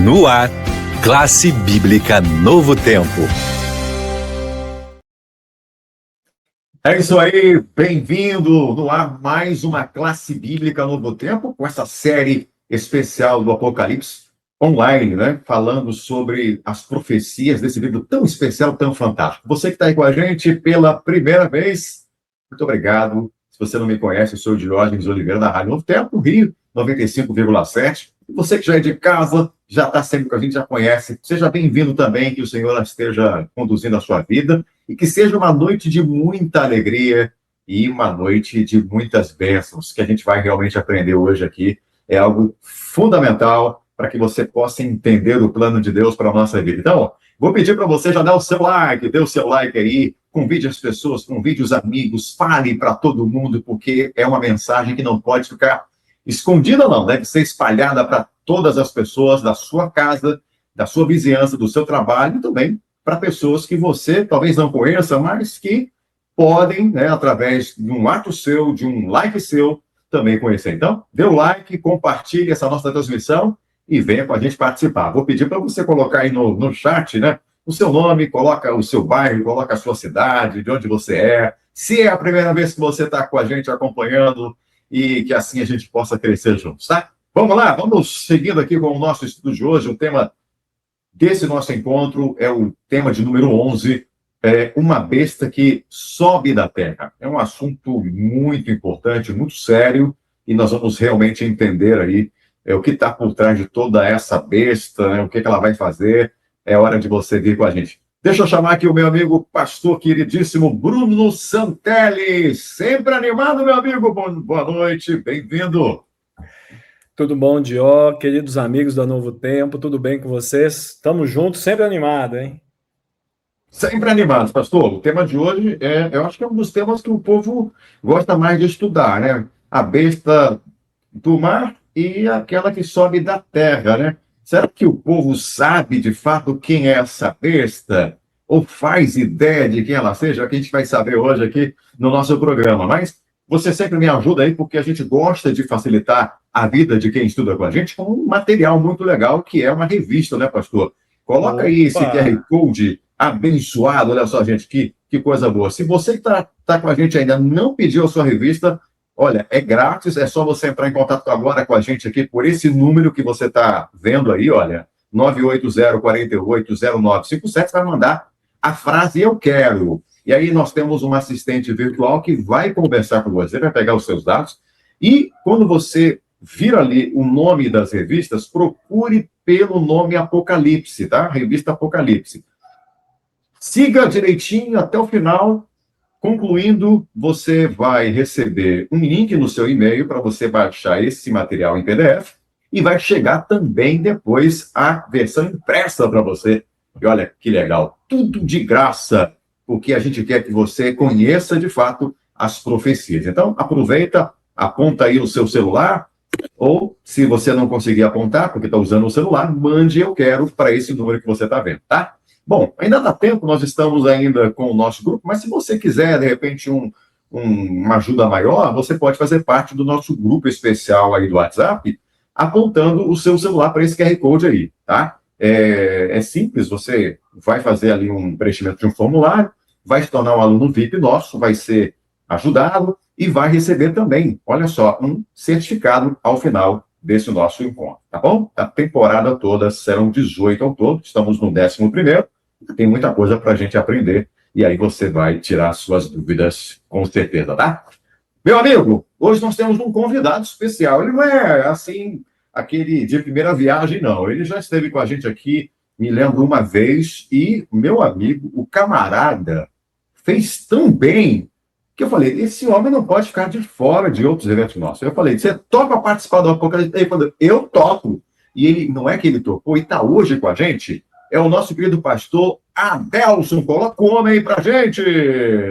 No ar, Classe Bíblica Novo Tempo. É isso aí, bem-vindo no ar mais uma Classe Bíblica Novo Tempo, com essa série especial do Apocalipse online, né? Falando sobre as profecias desse livro tão especial, tão fantástico. Você que está aí com a gente pela primeira vez, muito obrigado. Se você não me conhece, eu sou o Diógenes Oliveira, da Rádio Novo Tempo, Rio 95,7. E você que já é de casa, já está sempre com a gente, já conhece, seja bem-vindo também, que o Senhor esteja conduzindo a sua vida e que seja uma noite de muita alegria e uma noite de muitas bênçãos, que a gente vai realmente aprender hoje aqui. É algo fundamental para que você possa entender o plano de Deus para a nossa vida. Então, vou pedir para você já dar o seu like, dê o seu like aí, convide as pessoas, convide os amigos, fale para todo mundo, porque é uma mensagem que não pode ficar escondida, não, deve ser espalhada para todas as pessoas da sua casa, da sua vizinhança, do seu trabalho e também para pessoas que você talvez não conheça, mas que podem, né, através de um ato seu, de um like seu, também conhecer. Então, dê o like, compartilhe essa nossa transmissão e venha com a gente participar. Vou pedir para você colocar aí no chat, né, o seu nome, coloca o seu bairro, coloca a sua cidade, de onde você é, se é a primeira vez que você está com a gente acompanhando e que assim a gente possa crescer juntos, tá? Vamos lá, vamos seguindo aqui com o nosso estudo de hoje. O tema desse nosso encontro é o tema de número 11, uma besta que sobe da terra. É um assunto muito importante, muito sério, e nós vamos realmente entender aí o que está por trás de toda essa besta, né, o que ela vai fazer. É hora de você vir com a gente. Deixa eu chamar aqui o meu amigo pastor queridíssimo Bruno Santelli. Sempre animado, meu amigo. Boa noite, bem-vindo. Tudo bom, Dió? Queridos amigos da Novo Tempo, tudo bem com vocês? Estamos juntos, sempre animado, hein? Sempre animados, pastor. O tema de hoje eu acho que é um dos temas que o povo gosta mais de estudar, né? A besta do mar e aquela que sobe da terra, né? Será que o povo sabe de fato quem é essa besta? Ou faz ideia de quem ela seja? É o que a gente vai saber hoje aqui no nosso programa. Mas você sempre me ajuda aí, porque a gente gosta de facilitar a vida de quem estuda com a gente com um material muito legal, que é uma revista, né, pastor? Coloca aí esse QR Code abençoado, olha só, gente, que coisa boa. Se você que tá com a gente ainda não pediu a sua revista, olha, é grátis, é só você entrar em contato agora com a gente aqui por esse número que você está vendo aí, olha, 980480957, vai mandar a frase "eu quero". E aí nós temos um assistente virtual que vai conversar com você, vai pegar os seus dados, e quando você vir ali o nome das revistas, procure pelo nome Apocalipse, tá? Revista Apocalipse. Siga direitinho até o final. Concluindo, você vai receber um link no seu e-mail para você baixar esse material em PDF e vai chegar também depois a versão impressa para você. E olha que legal, tudo de graça, porque a gente quer que você conheça de fato as profecias. Então, aproveita, aponta aí no seu celular, ou se você não conseguir apontar, porque está usando o celular, mande "eu quero" para esse número que você está vendo, tá? Bom, ainda dá tempo, nós estamos ainda com o nosso grupo, mas se você quiser, de repente, uma ajuda maior, você pode fazer parte do nosso grupo especial aí do WhatsApp, apontando o seu celular para esse QR Code aí, tá? É simples, você vai fazer ali um preenchimento de um formulário, vai se tornar um aluno VIP nosso, vai ser ajudado e vai receber também, olha só, um certificado ao final desse nosso encontro, tá bom? A temporada toda serão 18 ao todo, estamos no 11º, tem muita coisa para a gente aprender, e aí você vai tirar suas dúvidas com certeza, tá? Meu amigo, hoje nós temos um convidado especial. Ele não é, assim, aquele de primeira viagem, não. Ele já esteve com a gente aqui, me lembro, uma vez, e meu amigo, o camarada, fez tão bem que eu falei, esse homem não pode ficar de fora de outros eventos nossos. Eu falei, você topa participar do Apocalipse? Ele falou, eu topo. E ele, não é que ele topou, e está hoje com a gente, é o nosso querido pastor Adelson. Coloca o homem aí pra gente.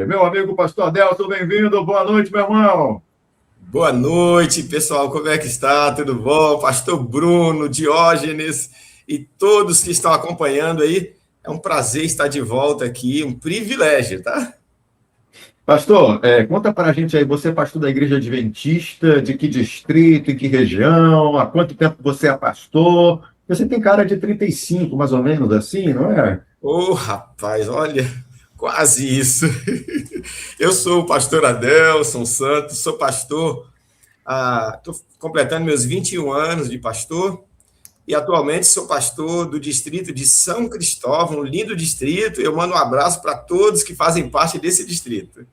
Meu amigo pastor Adelson, bem-vindo. Boa noite, meu irmão. Boa noite, pessoal. Como é que está? Tudo bom? Pastor Bruno, Diógenes e todos que estão acompanhando aí. É um prazer estar de volta aqui, um privilégio, tá? Pastor, conta para a gente aí, você é pastor da Igreja Adventista, de que distrito, em que região, há quanto tempo você é pastor? Você tem cara de 35, mais ou menos assim, não é? Ô, rapaz, olha, quase isso. Eu sou o pastor Adelson Santos, sou pastor, estou completando meus 21 anos de pastor, e atualmente sou pastor do distrito de São Cristóvão, um lindo distrito. Eu mando um abraço para todos que fazem parte desse distrito.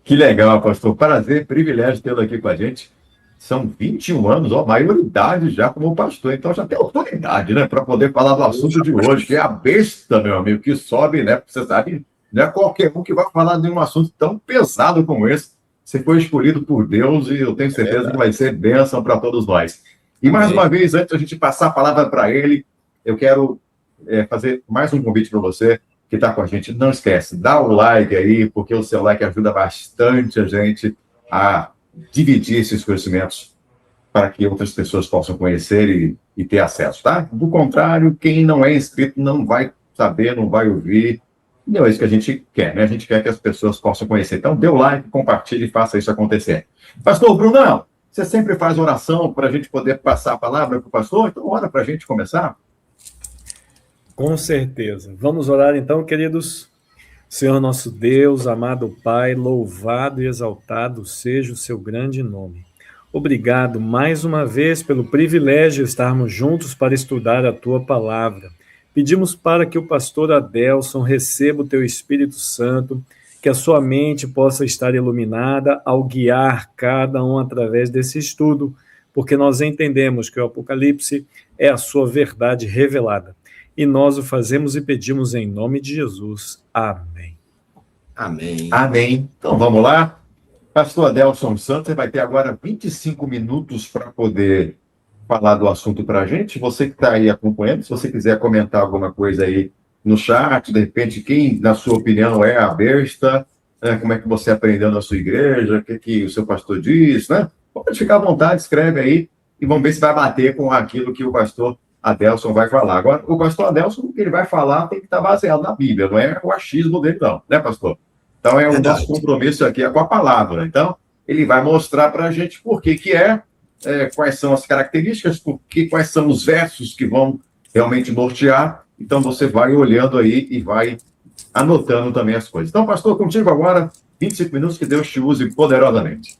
Que legal, pastor. Prazer, privilégio tê-lo aqui com a gente. São 21 anos, ó, maioridade já como pastor, então já tem autoridade, né, para poder falar do assunto de hoje, que é a besta, meu amigo, que sobe, né? Você sabe, não é qualquer um que vai falar de um assunto tão pesado como esse. Você foi escolhido por Deus e eu tenho certeza que vai ser bênção para todos nós. E mais uma vez, antes de a gente passar a palavra para ele, eu quero fazer mais um convite para você que está com a gente. Não esquece, dá o like aí, porque o seu like ajuda bastante a gente a dividir esses conhecimentos para que outras pessoas possam conhecer e ter acesso, tá? Do contrário, quem não é inscrito não vai saber, não vai ouvir. Não é isso que a gente quer, né? A gente quer que as pessoas possam conhecer. Então, dê o like, compartilhe e faça isso acontecer. Pastor Brunão, você sempre faz oração para a gente poder passar a palavra para o pastor? Então, ora para a gente começar. Com certeza. Vamos orar então, queridos. Senhor nosso Deus, amado Pai, louvado e exaltado seja o seu grande nome. Obrigado mais uma vez pelo privilégio de estarmos juntos para estudar a tua palavra. Pedimos para que o pastor Adelson receba o teu Espírito Santo, que a sua mente possa estar iluminada ao guiar cada um através desse estudo, porque nós entendemos que o Apocalipse é a sua verdade revelada. E nós o fazemos e pedimos em nome de Jesus. Amém. Amém. Amém. Então, vamos lá. Pastor Adelson Santos, você vai ter agora 25 minutos para poder falar do assunto para a gente. Você que está aí acompanhando, se você quiser comentar alguma coisa aí no chat, de repente, quem, na sua opinião, é a besta, né? Como é que você aprendeu na sua igreja, o que o seu pastor diz, né? Pode ficar à vontade, escreve aí e vamos ver se vai bater com aquilo que o pastor Adelson vai falar. Agora, o pastor Adelson, o que ele vai falar tem que estar baseado na Bíblia, não é o achismo dele, não, né, pastor? Então, é o nosso compromisso aqui é com a palavra. Então, ele vai mostrar para a gente por que quais são as características, quais são os versos que vão realmente nortear. Então, você vai olhando aí e vai anotando também as coisas. Então, pastor, contigo agora, 25 minutos, que Deus te use poderosamente.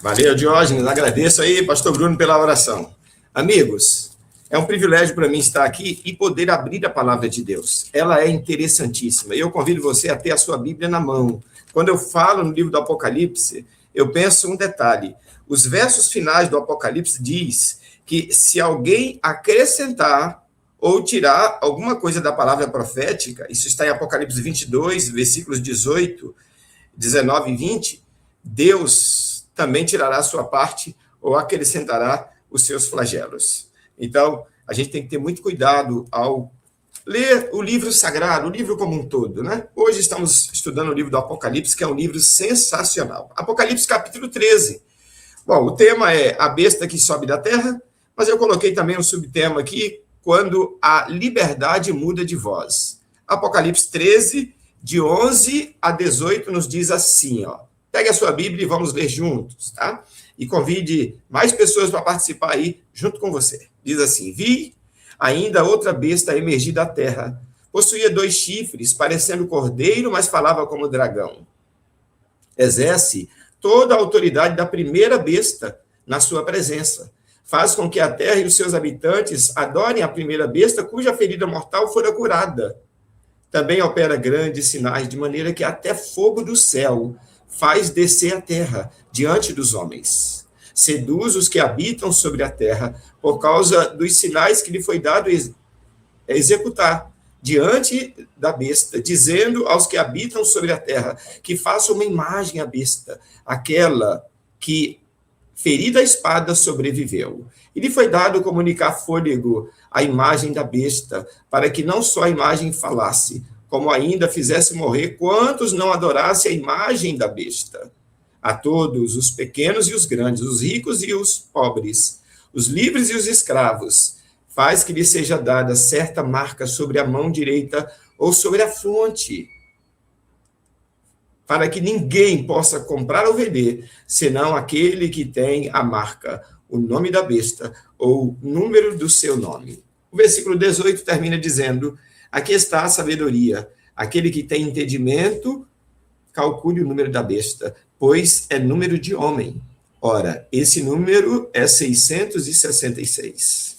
Valeu, Diógenes. Agradeço aí, pastor Bruno, pela oração. Amigos, é um privilégio para mim estar aqui e poder abrir a palavra de Deus. Ela é interessantíssima. Eu convido você a ter a sua Bíblia na mão. Quando eu falo no livro do Apocalipse, eu penso um detalhe. Os versos finais do Apocalipse diz que se alguém acrescentar ou tirar alguma coisa da palavra profética, isso está em Apocalipse 22, versículos 18, 19 e 20, Deus também tirará a sua parte ou acrescentará os seus flagelos. Então, a gente tem que ter muito cuidado ao ler o livro sagrado, o livro como um todo, né? Hoje estamos estudando o livro do Apocalipse, que é um livro sensacional. Apocalipse capítulo 13. Bom, o tema é a besta que sobe da terra, mas eu coloquei também um subtema aqui, quando a liberdade muda de voz. Apocalipse 13, de 11 a 18, nos diz assim, ó. Pegue a sua Bíblia e vamos ler juntos, tá? E convide mais pessoas para participar aí junto com você. Diz assim: vi ainda outra besta emergir da terra. Possuía 2 chifres, parecendo cordeiro, mas falava como dragão. Exerce toda a autoridade da primeira besta na sua presença. Faz com que a terra e os seus habitantes adorem a primeira besta, cuja ferida mortal fora curada. Também opera grandes sinais, de maneira que até fogo do céu faz descer a terra diante dos homens. Seduz os que habitam sobre a terra por causa dos sinais que lhe foi dado executar diante da besta, dizendo aos que habitam sobre a terra que façam uma imagem à besta, aquela que, ferida a espada, sobreviveu. E lhe foi dado comunicar fôlego à imagem da besta, para que não só a imagem falasse, como ainda fizesse morrer quantos não adorassem a imagem da besta. A todos, os pequenos e os grandes, os ricos e os pobres, os livres e os escravos, faz que lhe seja dada certa marca sobre a mão direita ou sobre a fronte, para que ninguém possa comprar ou vender, senão aquele que tem a marca, o nome da besta ou o número do seu nome. O versículo 18 termina dizendo: aqui está a sabedoria, aquele que tem entendimento, calcule o número da besta, pois é número de homem. Ora, esse número é 666.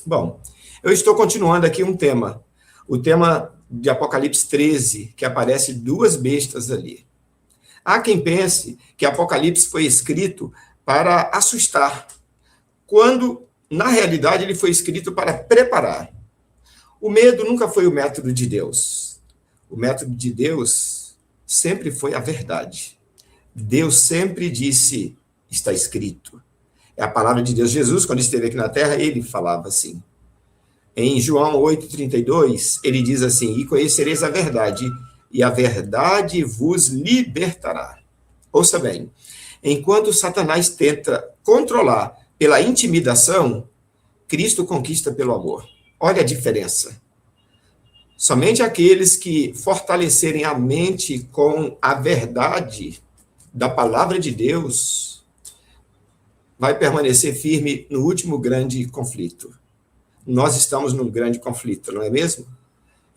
Bom, eu estou continuando aqui um tema, o tema de Apocalipse 13, que aparece duas bestas ali. Há quem pense que Apocalipse foi escrito para assustar, quando, na realidade, ele foi escrito para preparar. O medo nunca foi o método de Deus. O método de Deus sempre foi a verdade. Deus sempre disse, está escrito. É a palavra de Deus. Jesus, quando esteve aqui na terra, ele falava assim. Em João 8,32, ele diz assim: e conhecereis a verdade, e a verdade vos libertará. Ouça bem, enquanto Satanás tenta controlar pela intimidação, Cristo conquista pelo amor. Olha a diferença. Somente aqueles que fortalecerem a mente com a verdade da palavra de Deus vai permanecer firme no último grande conflito. Nós estamos num grande conflito, não é mesmo?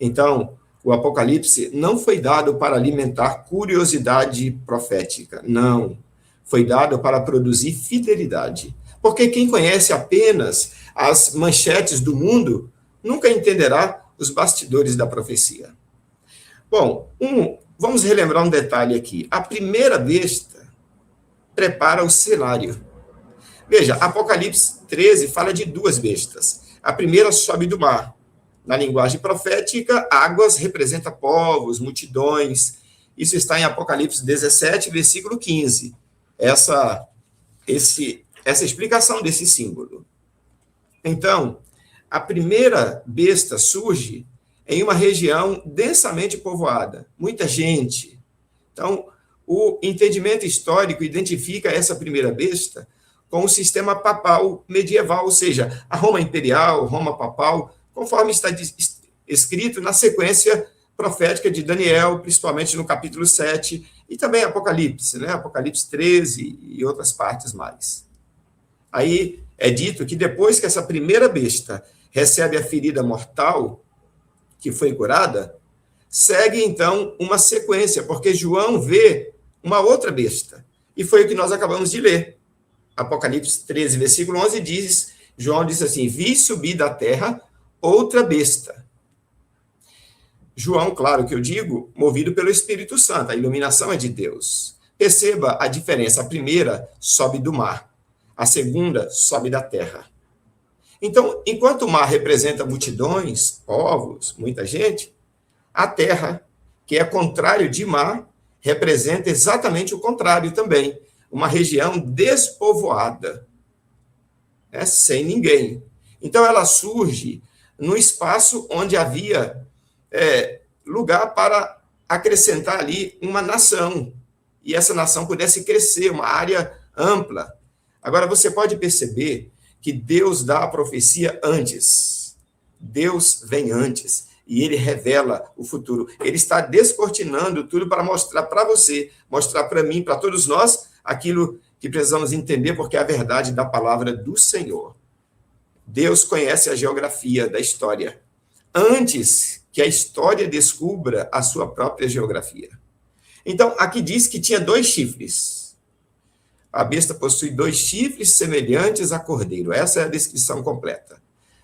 Então, o Apocalipse não foi dado para alimentar curiosidade profética, não. Foi dado para produzir fidelidade. Porque quem conhece apenas as manchetes do mundo nunca entenderá os bastidores da profecia. Bom, vamos relembrar um detalhe aqui. A primeira besta prepara o cenário. Veja, Apocalipse 13 fala de duas bestas. A primeira sobe do mar. Na linguagem profética, águas representa povos, multidões. Isso está em Apocalipse 17, versículo 15. Essa explicação desse símbolo. Então, a primeira besta surge em uma região densamente povoada, muita gente. Então, o entendimento histórico identifica essa primeira besta com o sistema papal medieval, ou seja, a Roma imperial, Roma papal, conforme está escrito na sequência profética de Daniel, principalmente no capítulo 7, e também Apocalipse, né? Apocalipse 13 e outras partes mais. Aí é dito que depois que essa primeira besta recebe a ferida mortal, que foi curada, segue então uma sequência, porque João vê uma outra besta, e foi o que nós acabamos de ler. Apocalipse 13, versículo 11 diz, João diz assim: vi subir da terra outra besta. João, claro que eu digo, movido pelo Espírito Santo, a iluminação é de Deus. Perceba a diferença, a primeira sobe do mar, a segunda sobe da terra. Então, enquanto o mar representa multidões, povos, muita gente, a terra, que é contrário de mar, representa exatamente o contrário também, uma região despovoada, né, sem ninguém. Então, ela surge no espaço onde havia lugar para acrescentar ali uma nação, e essa nação pudesse crescer, uma área ampla. Agora, você pode perceber que Deus dá a profecia antes. Deus vem antes, e ele revela o futuro. Ele está descortinando tudo para mostrar para você, mostrar para mim, para todos nós, aquilo que precisamos entender, porque é a verdade da palavra do Senhor. Deus conhece a geografia da história, antes que a história descubra a sua própria geografia. Então, aqui diz que tinha 2 chifres. A besta possui 2 chifres semelhantes a cordeiro. Essa é a descrição completa.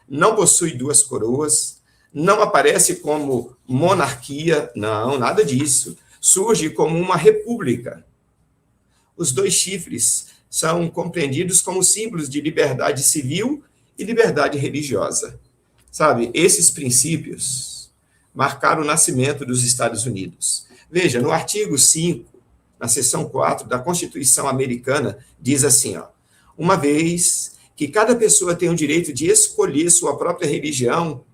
Não possui 2 coroas, não aparece como monarquia, não, nada disso. Surge como uma república. Os 2 chifres são compreendidos como símbolos de liberdade civil e liberdade religiosa. Sabe, esses princípios marcaram o nascimento dos Estados Unidos. Veja, no artigo 5, na seção 4 da Constituição Americana, diz assim, ó, uma vez que cada pessoa tem o direito de escolher sua própria religião,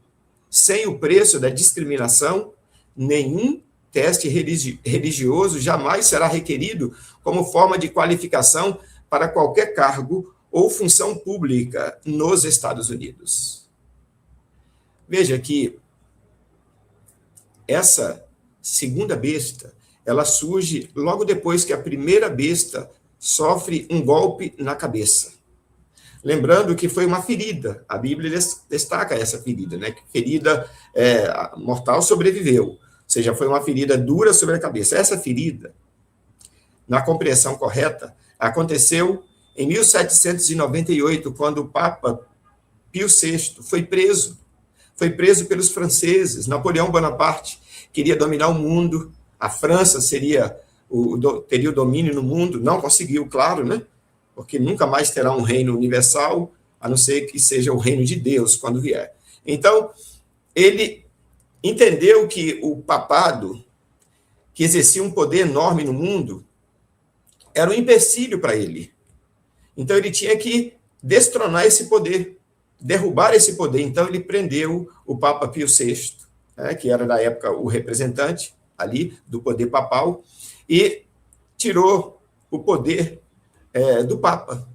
sem o preço da discriminação, nenhum teste religioso jamais será requerido como forma de qualificação para qualquer cargo ou função pública nos Estados Unidos. Veja que essa segunda besta, ela surge logo depois que a primeira besta sofre um golpe na cabeça. Lembrando que foi uma ferida, a Bíblia destaca essa ferida, né? Que ferida mortal sobreviveu, ou seja, foi uma ferida dura sobre a cabeça. Essa ferida, na compreensão correta, aconteceu em 1798, quando o Papa Pio VI foi preso. Foi preso pelos franceses. Napoleão Bonaparte queria dominar o mundo, a França teria o domínio no mundo, não conseguiu, claro, né? Porque nunca mais terá um reino universal, a não ser que seja o reino de Deus quando vier. Então, ele entendeu que o papado, que exercia um poder enorme no mundo, era um empecilho para ele. Então, ele tinha que destronar esse poder, derrubar esse poder. Então, ele prendeu o Papa Pio VI, né, que era, na época, o representante ali do poder papal, e tirou o poder do Papa.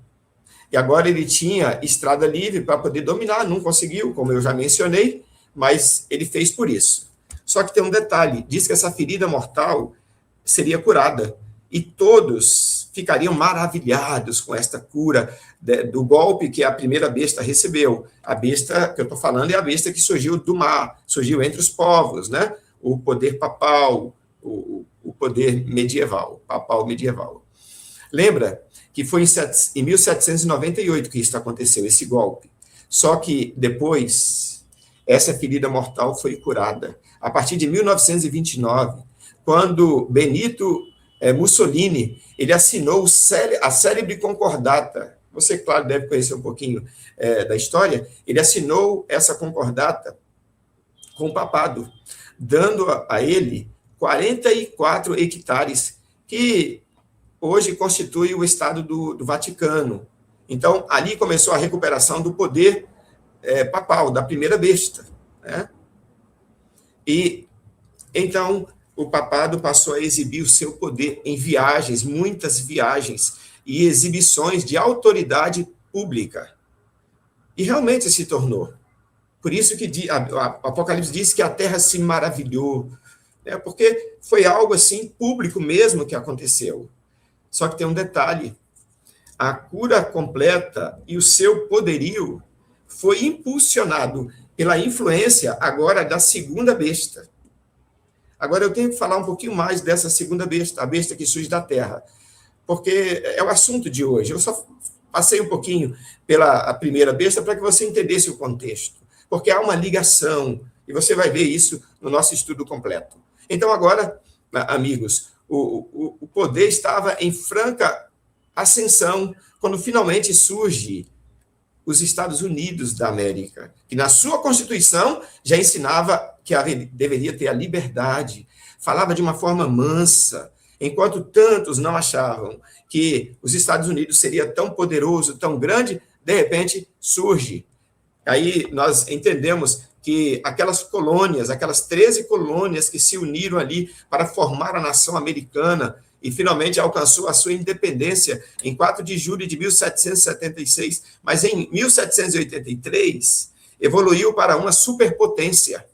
E agora ele tinha estrada livre para poder dominar, não conseguiu, como eu já mencionei, mas ele fez por isso. Só que tem um detalhe, diz que essa ferida mortal seria curada, e todos ficariam maravilhados com esta cura do golpe que a primeira besta recebeu. A besta que eu estou falando é a besta que surgiu do mar, surgiu entre os povos, né? O poder papal, o poder medieval, papal medieval. Lembra que foi em 1798 que isso aconteceu, esse golpe. Só que depois, essa ferida mortal foi curada. A partir de 1929, quando Benito Mussolini, ele assinou a célebre concordata. Você, claro, deve conhecer um pouquinho da história. Ele assinou essa concordata com o papado, dando a ele 44 hectares, que hoje constitui o Estado do Vaticano. Então, ali começou a recuperação do poder papal, da primeira besta, né? E, então, o papado passou a exibir o seu poder em viagens, muitas viagens, e exibições de autoridade pública. E realmente se tornou. Por isso que o Apocalipse diz que a terra se maravilhou, né? Porque foi algo assim, público mesmo, que aconteceu. Só que tem um detalhe, a cura completa e o seu poderio foi impulsionado pela influência agora da segunda besta. Agora eu tenho que falar um pouquinho mais dessa segunda besta, a besta que surge da terra, porque é o assunto de hoje. Eu só passei um pouquinho pela primeira besta para que você entendesse o contexto, porque há uma ligação, e você vai ver isso no nosso estudo completo. Então agora, amigos, o poder estava em franca ascensão quando finalmente surge os Estados Unidos da América, que na sua Constituição já ensinava que deveria ter a liberdade, falava de uma forma mansa, enquanto tantos não achavam que os Estados Unidos seria tão poderoso, tão grande, de repente surge. Aí nós entendemos que aquelas colônias, aquelas 13 colônias que se uniram ali para formar a nação americana e finalmente alcançou a sua independência em 4 de julho de 1776, mas em 1783 evoluiu para uma superpotência,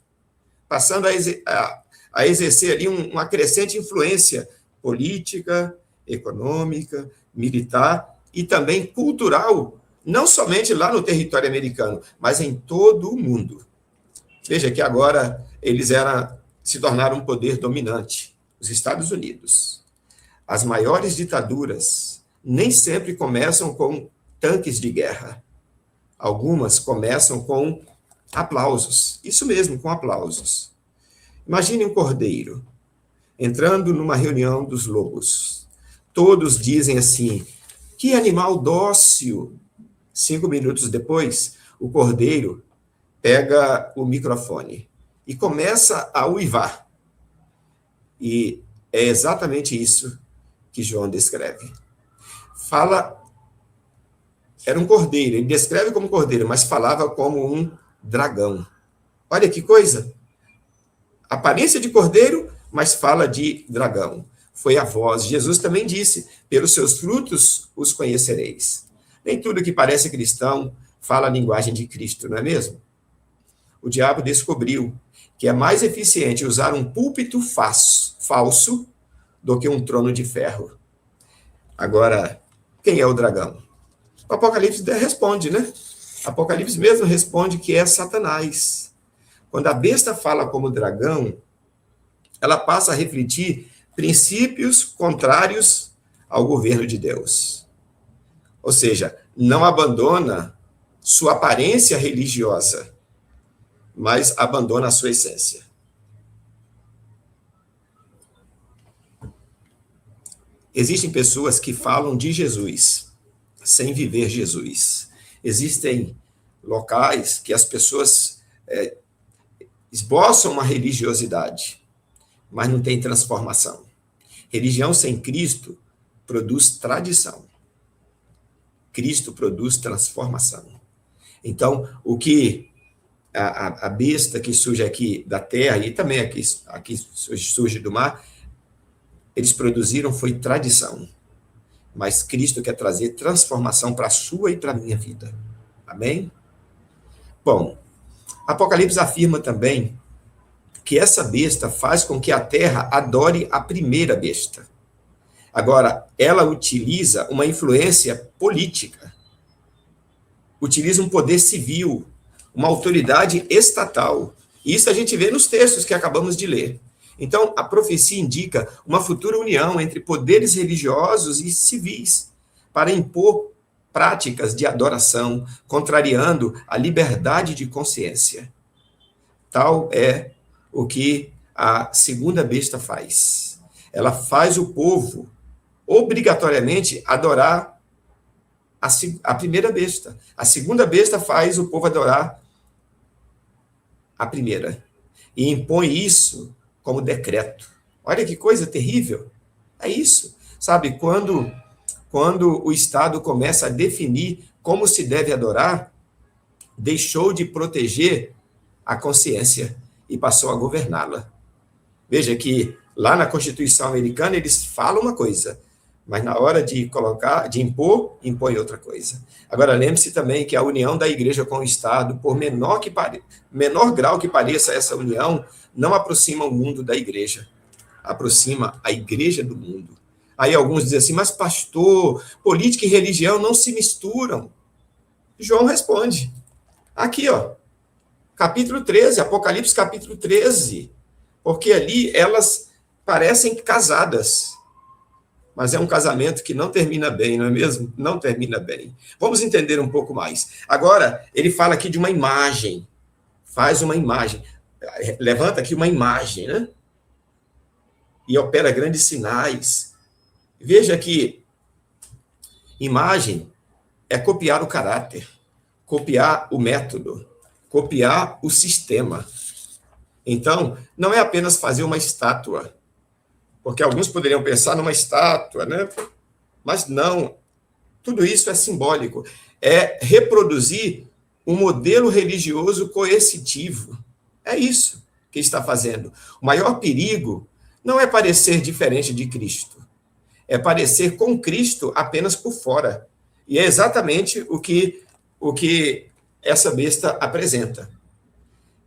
passando a exercer ali uma crescente influência política, econômica, militar e também cultural, não somente lá no território americano, mas em todo o mundo. Veja que agora eles se tornaram um poder dominante, os Estados Unidos. As maiores ditaduras nem sempre começam com tanques de guerra. Algumas começam com aplausos. Isso mesmo, com aplausos. Imagine um cordeiro entrando numa reunião dos lobos. Todos dizem assim, que animal dócil. 5 minutos depois, o cordeiro pega o microfone e começa a uivar. E é exatamente isso que João descreve. Era um cordeiro, ele descreve como cordeiro, mas falava como um dragão. Olha que coisa! Aparência de cordeiro, mas fala de dragão. Foi a voz. Jesus também disse, pelos seus frutos os conhecereis. Nem tudo que parece cristão fala a linguagem de Cristo, não é mesmo? O diabo descobriu que é mais eficiente usar um púlpito falso do que um trono de ferro. Agora, quem é o dragão? O Apocalipse responde, né? Apocalipse mesmo responde que é Satanás. Quando a besta fala como dragão, ela passa a refletir princípios contrários ao governo de Deus. Ou seja, não abandona sua aparência religiosa, mas abandona a sua essência. Existem pessoas que falam de Jesus sem viver Jesus. Existem locais que as pessoas esboçam uma religiosidade, mas não tem transformação. Religião sem Cristo produz tradição. Cristo produz transformação. Então, o que a besta que surge aqui da terra e também aqui surge do mar, eles produziram foi tradição. Mas Cristo quer trazer transformação para a sua e para a minha vida. Amém? Bom, Apocalipse afirma também que essa besta faz com que a terra adore a primeira besta. Agora, ela utiliza uma influência política, utiliza um poder civil, uma autoridade estatal. Isso a gente vê nos textos que acabamos de ler. Então, a profecia indica uma futura união entre poderes religiosos e civis para impor práticas de adoração, contrariando a liberdade de consciência. Tal é o que a segunda besta faz. Ela faz o povo obrigatoriamente adorar a primeira besta. A segunda besta faz o povo adorar a primeira. E impõe isso como decreto. Olha que coisa terrível. É isso. Sabe, quando o Estado começa a definir como se deve adorar, deixou de proteger a consciência e passou a governá-la. Veja que lá na Constituição americana eles falam uma coisa, mas na hora de impor, impõe outra coisa. Agora, lembre-se também que a união da igreja com o Estado, por menor grau que pareça essa união, não aproxima o mundo da igreja, aproxima a igreja do mundo. Aí alguns dizem assim, mas pastor, política e religião não se misturam. João responde, aqui, ó, capítulo 13, Apocalipse capítulo 13, porque ali elas parecem casadas, mas é um casamento que não termina bem, não é mesmo? Não termina bem. Vamos entender um pouco mais. Agora, ele fala aqui de uma imagem, faz uma imagem, levanta aqui uma imagem, né? E opera grandes sinais. Veja que imagem é copiar o caráter, copiar o método, copiar o sistema. Então, não é apenas fazer uma estátua, porque alguns poderiam pensar numa estátua, né? Mas não, tudo isso é simbólico. É reproduzir um modelo religioso coercitivo. É isso que está fazendo. O maior perigo não é parecer diferente de Cristo, é parecer com Cristo apenas por fora. E é exatamente o que essa besta apresenta.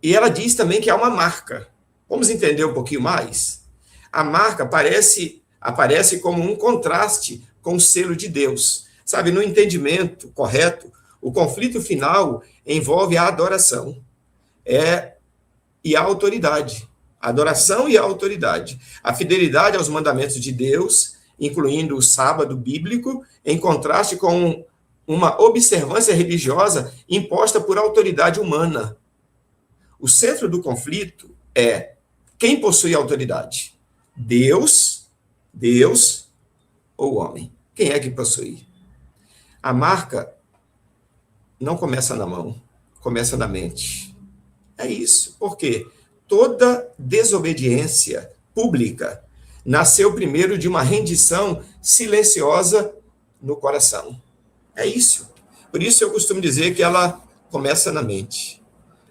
E ela diz também que há uma marca. Vamos entender um pouquinho mais? A marca aparece como um contraste com o selo de Deus. Sabe, no entendimento correto, o conflito final envolve a adoração e a autoridade. A adoração e a autoridade. A fidelidade aos mandamentos de Deus, incluindo o sábado bíblico, em contraste com uma observância religiosa imposta por autoridade humana. O centro do conflito é quem possui a autoridade? Deus ou o homem? Quem é que possui? A marca não começa na mão, começa na mente. É isso. Por quê? Toda desobediência pública nasceu primeiro de uma rendição silenciosa no coração. É isso. Por isso eu costumo dizer que ela começa na mente.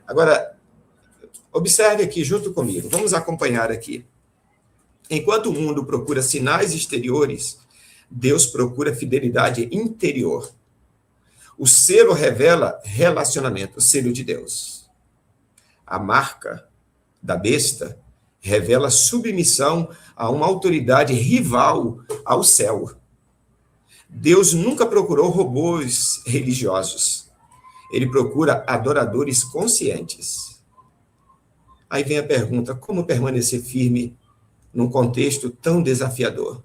Agora, observe aqui junto comigo, vamos acompanhar aqui. Enquanto o mundo procura sinais exteriores, Deus procura fidelidade interior. O selo revela relacionamento, o selo de Deus. A marca da besta revela submissão a uma autoridade rival ao céu. Deus nunca procurou robôs religiosos. Ele procura adoradores conscientes. Aí vem a pergunta: como permanecer firme num contexto tão desafiador?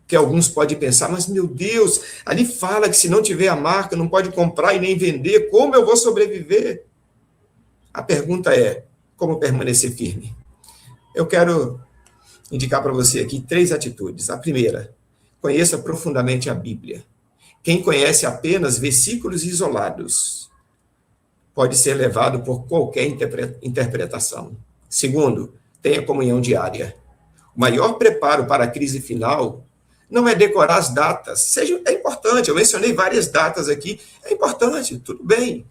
Que alguns podem pensar, mas meu Deus, ali fala que se não tiver a marca, não pode comprar e nem vender, como eu vou sobreviver? A pergunta é, como permanecer firme? Eu quero indicar para você aqui 3 atitudes. A primeira, conheça profundamente a Bíblia. Quem conhece apenas versículos isolados pode ser levado por qualquer interpretação. Segundo, tenha comunhão diária. O maior preparo para a crise final não é decorar as datas. É importante, eu mencionei várias datas aqui, é importante, tudo bem.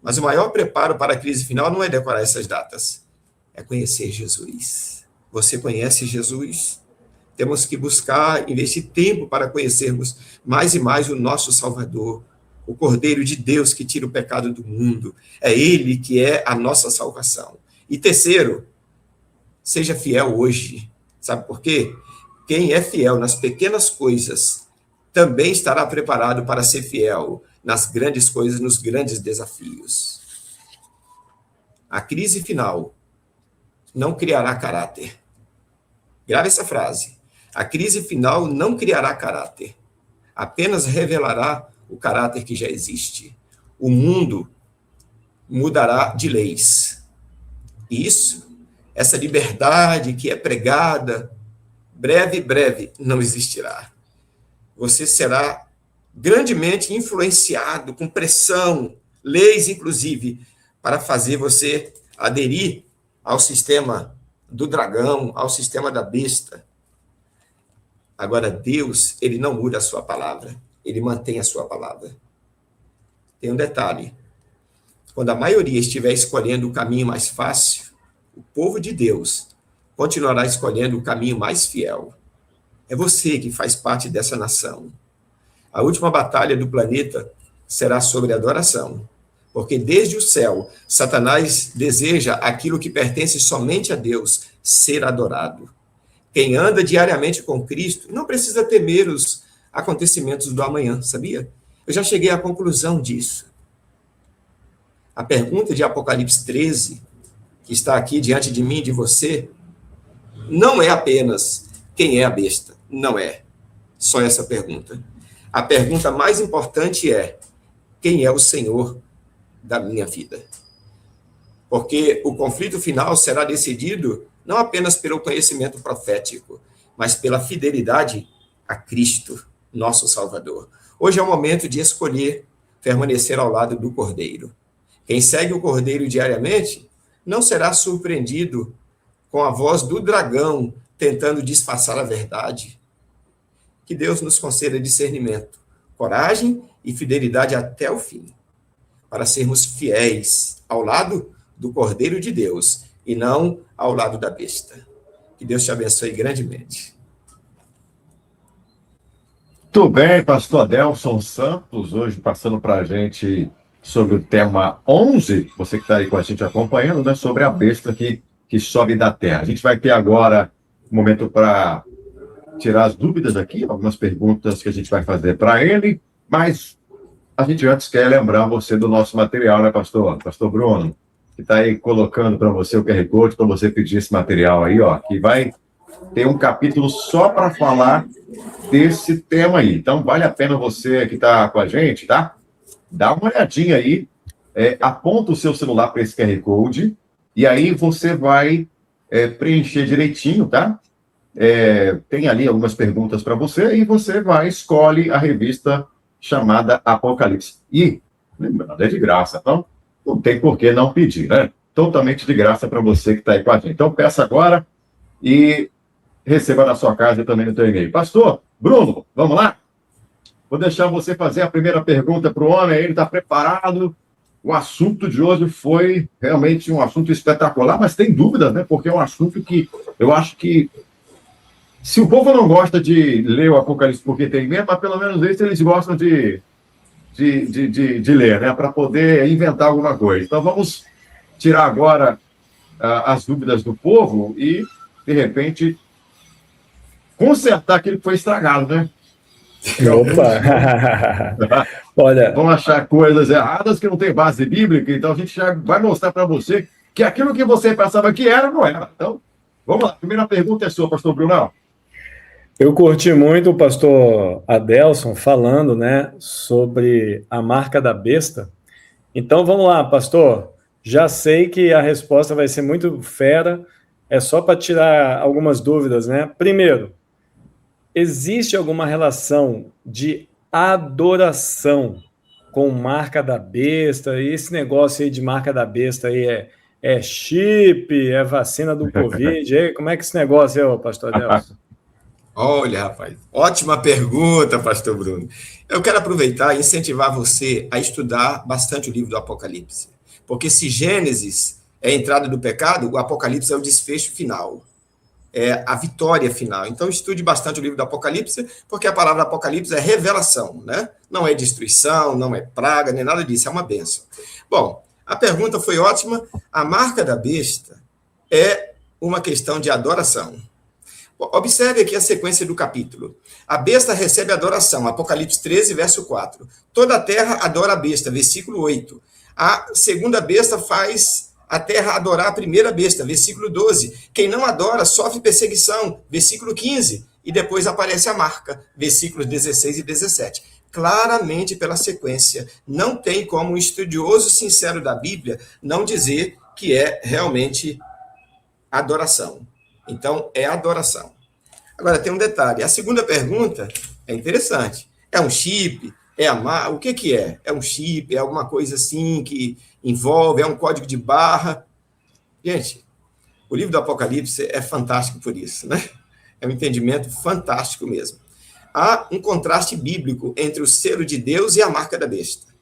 Mas o maior preparo para a crise final não é decorar essas datas, é conhecer Jesus. Você conhece Jesus? Temos que buscar, investir tempo para conhecermos mais e mais o nosso Salvador, o Cordeiro de Deus que tira o pecado do mundo. É Ele que é a nossa salvação. E terceiro, seja fiel hoje. Sabe por quê? Quem é fiel nas pequenas coisas também estará preparado para ser fiel nas grandes coisas, nos grandes desafios. A crise final não criará caráter. Grave essa frase. A crise final não criará caráter. Apenas revelará o caráter que já existe. O mundo mudará de leis. Isso, essa liberdade que é pregada, breve, não existirá. Você será grandemente influenciado, com pressão, leis inclusive, para fazer você aderir ao sistema do dragão, ao sistema da besta. Agora, Deus, ele não muda a sua palavra, ele mantém a sua palavra. Tem um detalhe: quando a maioria estiver escolhendo o caminho mais fácil, o povo de Deus continuará escolhendo o caminho mais fiel. É você que faz parte dessa nação. A última batalha do planeta será sobre adoração, porque desde o céu, Satanás deseja aquilo que pertence somente a Deus, ser adorado. Quem anda diariamente com Cristo não precisa temer os acontecimentos do amanhã, sabia? Eu já cheguei à conclusão disso. A pergunta de Apocalipse 13, que está aqui diante de mim e de você, não é apenas quem é a besta. Não é só essa pergunta. A pergunta mais importante é: quem é o Senhor da minha vida? Porque o conflito final será decidido não apenas pelo conhecimento profético, mas pela fidelidade a Cristo, nosso Salvador. Hoje é o momento de escolher permanecer ao lado do Cordeiro. Quem segue o Cordeiro diariamente não será surpreendido com a voz do dragão tentando disfarçar a verdade. Que Deus nos conceda discernimento, coragem e fidelidade até o fim, para sermos fiéis ao lado do Cordeiro de Deus e não ao lado da besta. Que Deus te abençoe grandemente. Muito bem, pastor Adelson Santos, hoje passando para a gente sobre o tema 11, você que está aí com a gente acompanhando, né, sobre a besta que sobe da terra. A gente vai ter agora um momento para tirar as dúvidas aqui, algumas perguntas que a gente vai fazer para ele, mas a gente antes quer lembrar você do nosso material, né, pastor? Pastor Bruno, que está aí colocando para você o QR Code, para você pedir esse material aí, ó, que vai ter um capítulo só para falar desse tema aí. Então, vale a pena você que está com a gente, tá? Dá uma olhadinha aí, aponta o seu celular para esse QR Code, e aí você vai preencher direitinho, tá? Tem ali algumas perguntas para você, e você escolhe a revista chamada Apocalipse. E, lembrando, é de graça, então não tem por que não pedir, né? Totalmente de graça para você que está aí com a gente. Então, peça agora e receba na sua casa e também no seu e-mail. Pastor Bruno, vamos lá? Vou deixar você fazer a primeira pergunta para o homem, ele está preparado. O assunto de hoje foi realmente um assunto espetacular, mas tem dúvidas, né? Porque é um assunto que eu acho que, se o povo não gosta de ler o Apocalipse porque tem medo, mas pelo menos eles gostam de ler, né? Para poder inventar alguma coisa. Então vamos tirar agora as dúvidas do povo e, de repente, consertar aquilo que foi estragado, né? Opa! Olha, Vão achar coisas erradas que não tem base bíblica, então a gente já vai mostrar para você que aquilo que você pensava que era, não era. Então, vamos lá. A primeira pergunta é sua, pastor Brunão. eu curti muito o pastor Adelson falando, né, sobre a marca da besta. Então vamos lá, pastor. Já sei que a resposta vai ser muito fera. É só para tirar algumas dúvidas, né? Primeiro, existe alguma relação de adoração com marca da besta? E esse negócio aí de marca da besta aí é chip, é vacina do Covid? E aí, como é que esse negócio é, ô, pastor Adelson? Olha, rapaz, ótima pergunta, pastor Bruno. Eu quero aproveitar e incentivar você a estudar bastante o livro do Apocalipse. Porque se Gênesis é a entrada do pecado, o Apocalipse é o desfecho final, é a vitória final. Então, estude bastante o livro do Apocalipse, porque a palavra Apocalipse é revelação, né? Não é destruição, não é praga, nem nada disso, é uma bênção. Bom, a pergunta foi ótima. A marca da besta é uma questão de adoração. Observe aqui a sequência do capítulo. A besta recebe adoração, Apocalipse 13, verso 4. Toda a terra adora a besta, versículo 8. A segunda besta faz a terra adorar a primeira besta, versículo 12. Quem não adora sofre perseguição, versículo 15. E depois aparece a marca, versículos 16 e 17. Claramente pela sequência, não tem como um estudioso sincero da Bíblia não dizer que é realmente adoração. Então, é adoração. Agora, tem um detalhe. A segunda pergunta é interessante. É um chip? O que é? É um chip? É alguma coisa assim que envolve? É um código de barra? Gente, o livro do Apocalipse é fantástico por isso, né? É um entendimento fantástico mesmo. Há um contraste bíblico entre o selo de Deus e a marca da besta.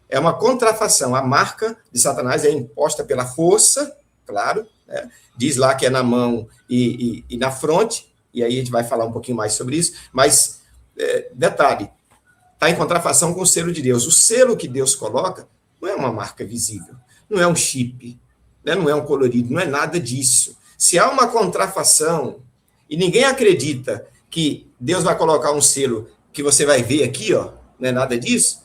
É uma contrafação. A marca de Satanás é imposta pela força, claro, né? Diz lá que é na mão e na fronte, e aí a gente vai falar um pouquinho mais sobre isso, mas, detalhe, está em contrafação com o selo de Deus. O selo que Deus coloca não é uma marca visível, não é um chip, né? Não é um colorido, não é nada disso. Se há uma contrafação e ninguém acredita que Deus vai colocar um selo que você vai ver aqui, ó, não é nada disso.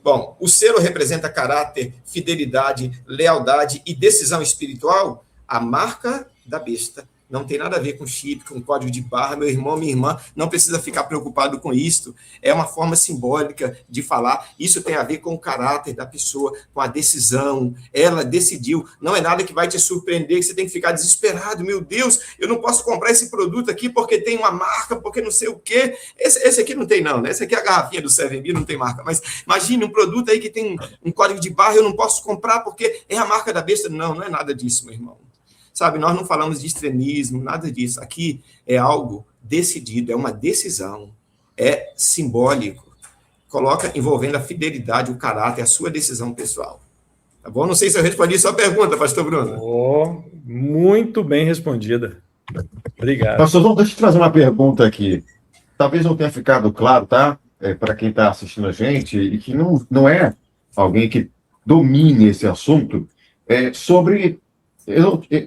Bom, o selo representa caráter, fidelidade, lealdade e decisão espiritual. A marca da besta não tem nada a ver com chip, com código de barra. Meu irmão, minha irmã, não precisa ficar preocupado com isso. É uma forma simbólica de falar. Isso tem a ver com o caráter da pessoa, com a decisão. Ela decidiu. Não é nada que vai te surpreender, que você tem que ficar desesperado. Meu Deus, eu não posso comprar esse produto aqui porque tem uma marca, porque não sei o quê. Esse aqui não tem não, né? Esse aqui é a garrafinha do 7-Up, não tem marca. Mas imagine um produto aí que tem um código de barra, eu não posso comprar porque é a marca da besta. Não, não é nada disso, meu irmão. Sabe, nós não falamos de extremismo, nada disso. Aqui é algo decidido, é uma decisão, é simbólico. Coloca envolvendo a fidelidade, o caráter, a sua decisão pessoal. Tá bom? Não sei se eu respondi a sua pergunta, pastor Bruno. Oh, muito bem respondida. Obrigado. Pastor, deixa eu te fazer uma pergunta aqui. Talvez não tenha ficado claro, tá? Para quem está assistindo a gente, e que não é alguém que domine esse assunto, sobre...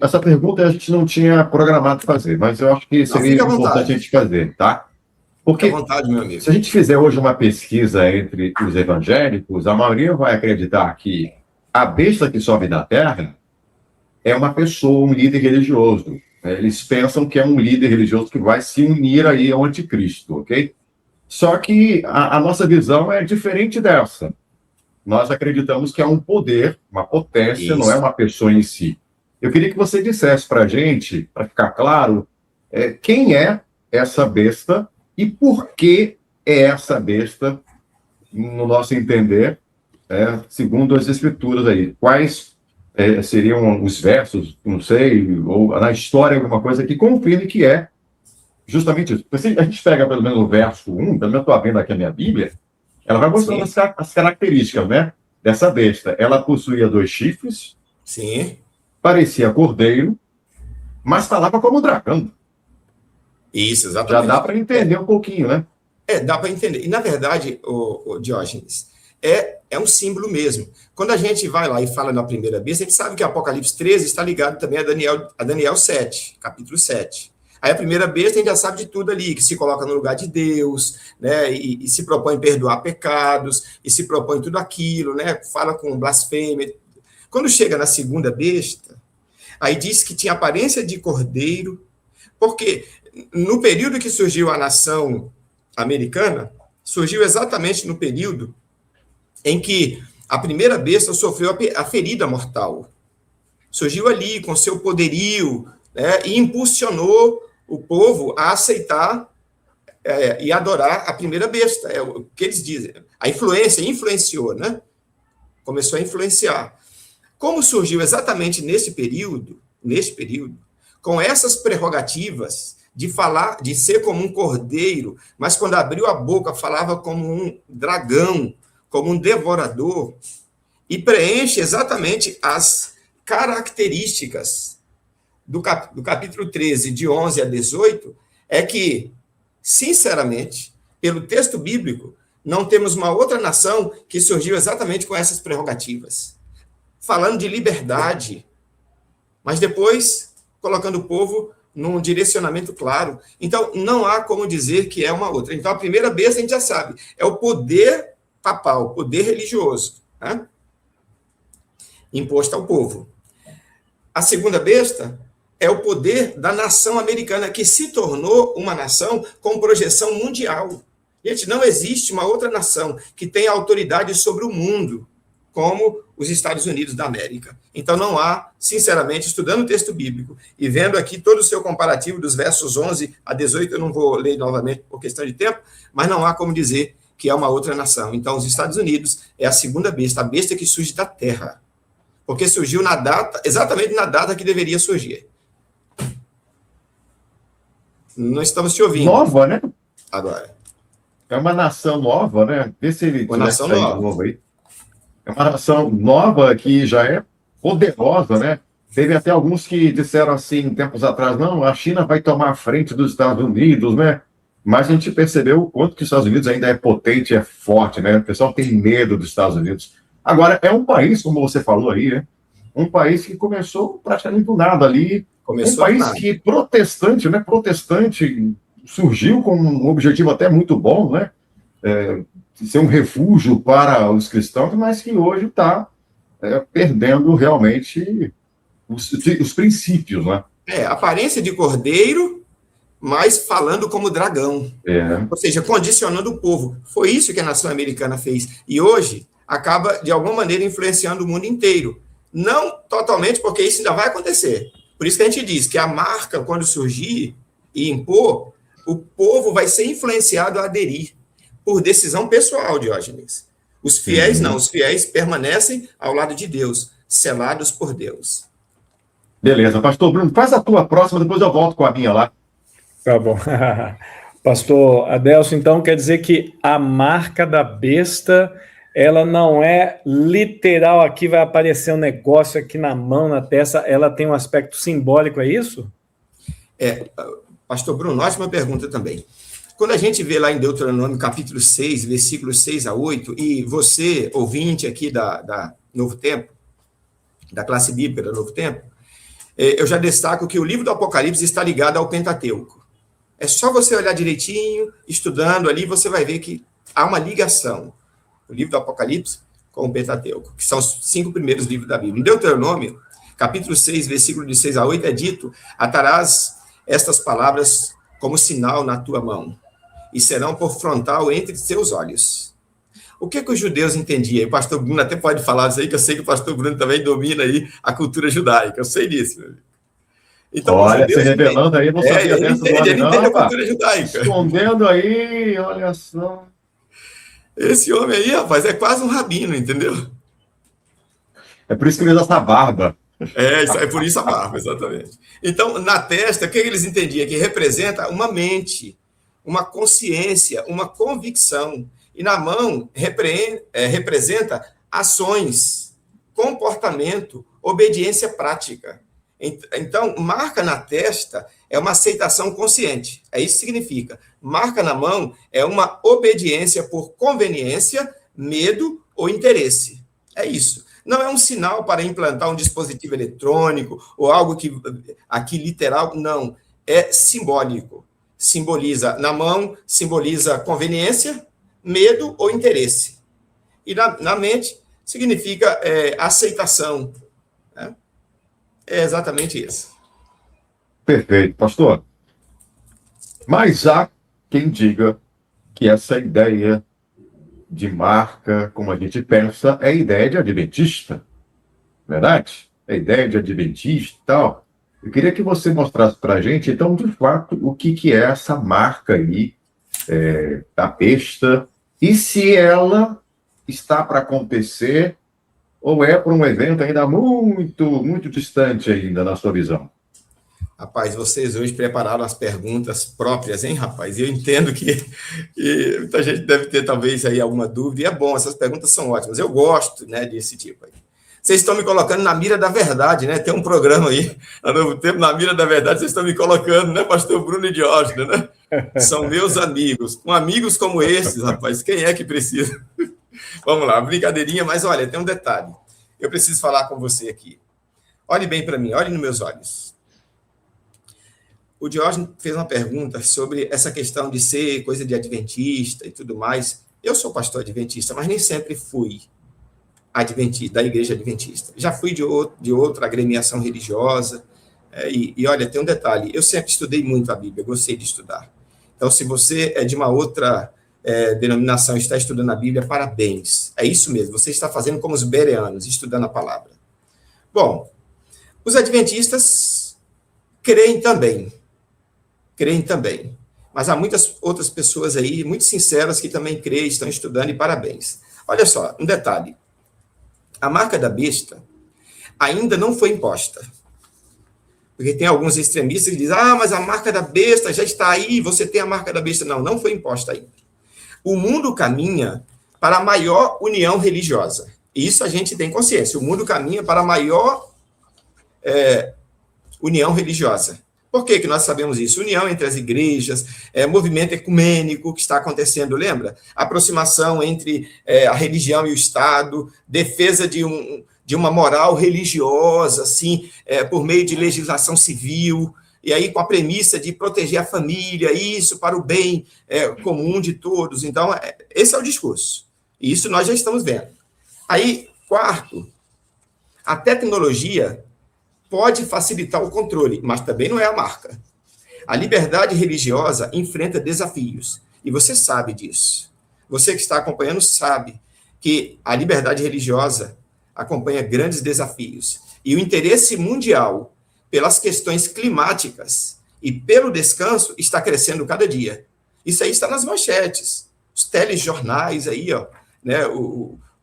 essa pergunta a gente não tinha programado fazer, mas eu acho que seria importante a gente fazer, tá? Porque fica à vontade, meu amigo. Se a gente fizer hoje uma pesquisa entre os evangélicos, a maioria vai acreditar que a besta que sobe da terra é uma pessoa, um líder religioso. Eles pensam que é um líder religioso que vai se unir aí ao anticristo, ok? Só que a nossa visão é diferente dessa. Nós acreditamos que é um poder, uma potência, não é uma pessoa em si. Eu queria que você dissesse para a gente, para ficar claro, quem é essa besta e por que é essa besta, no nosso entender, segundo as escrituras aí. Quais seriam os versos, não sei, ou na história alguma coisa que confirme que é justamente isso. Se a gente pega pelo menos o verso 1, pelo menos estou vendo aqui a minha Bíblia, ela vai mostrando as características, né, dessa besta. Ela possuía 2 chifres. Sim. Parecia cordeiro, mas falava como dragão. Isso, exatamente. Já dá para entender um pouquinho, né? Dá para entender. E, na verdade, o Diógenes, é um símbolo mesmo. Quando a gente vai lá e fala na primeira besta, a gente sabe que Apocalipse 13 está ligado também a Daniel 7, capítulo 7. Aí a primeira besta a gente já sabe de tudo ali, que se coloca no lugar de Deus, né, e se propõe perdoar pecados, e se propõe tudo aquilo, né, fala com blasfêmia. Quando chega na segunda besta, aí diz que tinha aparência de cordeiro, porque no período que surgiu a nação americana, surgiu exatamente no período em que a primeira besta sofreu a ferida mortal. Surgiu ali com seu poderio, né, e impulsionou o povo a aceitar e adorar a primeira besta. É o que eles dizem. A influência influenciou, né? Começou a influenciar. Como surgiu exatamente nesse período, com essas prerrogativas de falar, de ser como um cordeiro, mas quando abriu a boca falava como um dragão, como um devorador, e preenche exatamente as características do capítulo 13, de 11 a 18, é que, sinceramente, pelo texto bíblico, não temos uma outra nação que surgiu exatamente com essas prerrogativas, falando de liberdade, mas depois colocando o povo num direcionamento claro. Então, não há como dizer que é uma outra. Então, a primeira besta a gente já sabe, é o poder papal, o poder religioso, né? Imposto ao povo. A segunda besta é o poder da nação americana, que se tornou uma nação com projeção mundial. Gente, não existe uma outra nação que tenha autoridade sobre o mundo, como os Estados Unidos da América. Então, não há, sinceramente, estudando o texto bíblico e vendo aqui todo o seu comparativo dos versos 11 a 18, eu não vou ler novamente por questão de tempo, mas não há como dizer que é uma outra nação. Então, os Estados Unidos é a segunda besta, a besta que surge da terra, porque surgiu na data, exatamente na data que deveria surgir. Não estamos te ouvindo. Nova, né? Agora. É uma nação nova, né? Vê se ele Uma nação nova. Aí. É uma nação nova que já é poderosa, né? Teve até alguns que disseram assim, tempos atrás, não, a China vai tomar a frente dos Estados Unidos, né? Mas a gente percebeu o quanto que os Estados Unidos ainda é potente, é forte, né? O pessoal tem medo dos Estados Unidos. Agora, é um país, como você falou aí, né? Um país que começou praticamente do nada ali. Começou um país que protestante, né? Protestante surgiu com um objetivo até muito bom, né? Ser um refúgio para os cristãos, mas que hoje está perdendo realmente os princípios, né? Aparência de cordeiro, mas falando como dragão. Ou seja, condicionando o povo. Foi isso que a nação americana fez. E hoje acaba, de alguma maneira, influenciando o mundo inteiro. Não totalmente, porque isso ainda vai acontecer. Por isso que a gente diz que a marca, quando surgir e impor, o povo vai ser influenciado a aderir por decisão pessoal, Diógenes. Os fiéis não, os fiéis permanecem ao lado de Deus, selados por Deus. Beleza, pastor Bruno, faz a tua próxima, depois eu volto com a minha lá. Tá bom. Pastor Adelson, então quer dizer que a marca da besta, ela não é literal, aqui vai aparecer um negócio aqui na mão, na testa, ela tem um aspecto simbólico, é isso? Pastor Bruno, ótima pergunta também. Quando a gente vê lá em Deuteronômio, capítulo 6, versículos 6 a 8, e você, ouvinte aqui da Novo Tempo, da classe bíblica da Novo Tempo, eu já destaco que o livro do Apocalipse está ligado ao Pentateuco. É só você olhar direitinho, estudando ali, você vai ver que há uma ligação. O livro do Apocalipse com o Pentateuco, que são os 5 primeiros livros da Bíblia. Em Deuteronômio, capítulo 6, versículo de 6 a 8, é dito: atarás estas palavras como sinal na tua mão, e serão por frontal entre teus olhos. O que os judeus entendiam? O pastor Bruno até pode falar isso aí, que eu sei que o pastor Bruno também domina aí a cultura judaica, eu sei disso. Então, olha, você revelando aí, não sabia dessa do ele entende a cultura judaica. Escondendo aí, olha só. Esse homem aí, rapaz, é quase um rabino, entendeu? É por isso que ele usa essa barba. É por isso a barba, exatamente. Então, na testa, o que eles entendiam? Que representa uma mente, uma consciência, uma convicção. E na mão representa ações, comportamento, obediência prática. Então, marca na testa é uma aceitação consciente. É isso que significa. Marca na mão é uma obediência por conveniência, medo ou interesse. É isso. Não é um sinal para implantar um dispositivo eletrônico ou algo que aqui literal, não. é simbólico. Simboliza na mão, simboliza conveniência, medo ou interesse. E na mente significa aceitação. Né? É exatamente isso. Perfeito, pastor. Mas há quem diga que essa ideia de marca, como a gente pensa, é ideia de adventista. Verdade? É ideia de adventista e tal. Eu queria que você mostrasse para a gente, então, de fato, o que é essa marca aí da besta e se ela está para acontecer ou é para um evento ainda muito, muito distante ainda na sua visão. Rapaz, vocês hoje prepararam as perguntas próprias, hein, rapaz? Eu entendo que muita gente deve ter, talvez, aí alguma dúvida, e é bom, essas perguntas são ótimas. Eu gosto, né, desse tipo aí. Vocês estão me colocando na mira da verdade, né? Tem um programa aí, a Novo Tempo, na mira da verdade, vocês estão me colocando, né, pastor Bruno e Diógenes, né? São meus amigos. Com amigos como esses, rapaz, quem é que precisa? Vamos lá, brincadeirinha, mas olha, tem um detalhe. Eu preciso falar com você aqui. Olhe bem para mim, olhe nos meus olhos. O Diógenes fez uma pergunta sobre essa questão de ser coisa de adventista e tudo mais. Eu sou pastor adventista, mas nem sempre fui adventista, da igreja adventista. Já fui de outra agremiação religiosa. E olha, tem um detalhe. Eu sempre estudei muito a Bíblia, gostei de estudar. Então, se você é de uma outra denominação e está estudando a Bíblia, parabéns. É isso mesmo, você está fazendo como os bereanos, estudando a palavra. Bom, os adventistas creem também. Mas há muitas outras pessoas aí, muito sinceras, que também creem, estão estudando, e parabéns. Olha só, um detalhe. A marca da besta ainda não foi imposta. Porque tem alguns extremistas que dizem, mas a marca da besta já está aí, você tem a marca da besta. Não, não foi imposta ainda. O mundo caminha para a maior união religiosa. Isso a gente tem consciência. O mundo caminha para a maior união religiosa. Por que nós sabemos isso? União entre as igrejas, movimento ecumênico que está acontecendo, lembra? Aproximação entre a religião e o Estado, defesa de uma moral religiosa, assim, por meio de legislação civil, e aí com a premissa de proteger a família, isso para o bem comum de todos. Então, esse é o discurso. E isso nós já estamos vendo. Aí, quarto, a tecnologia pode facilitar o controle, mas também não é a marca. A liberdade religiosa enfrenta desafios, e você sabe disso. Você que está acompanhando sabe que a liberdade religiosa acompanha grandes desafios, e o interesse mundial pelas questões climáticas e pelo descanso está crescendo cada dia. Isso aí está nas manchetes, os telejornais aí, né,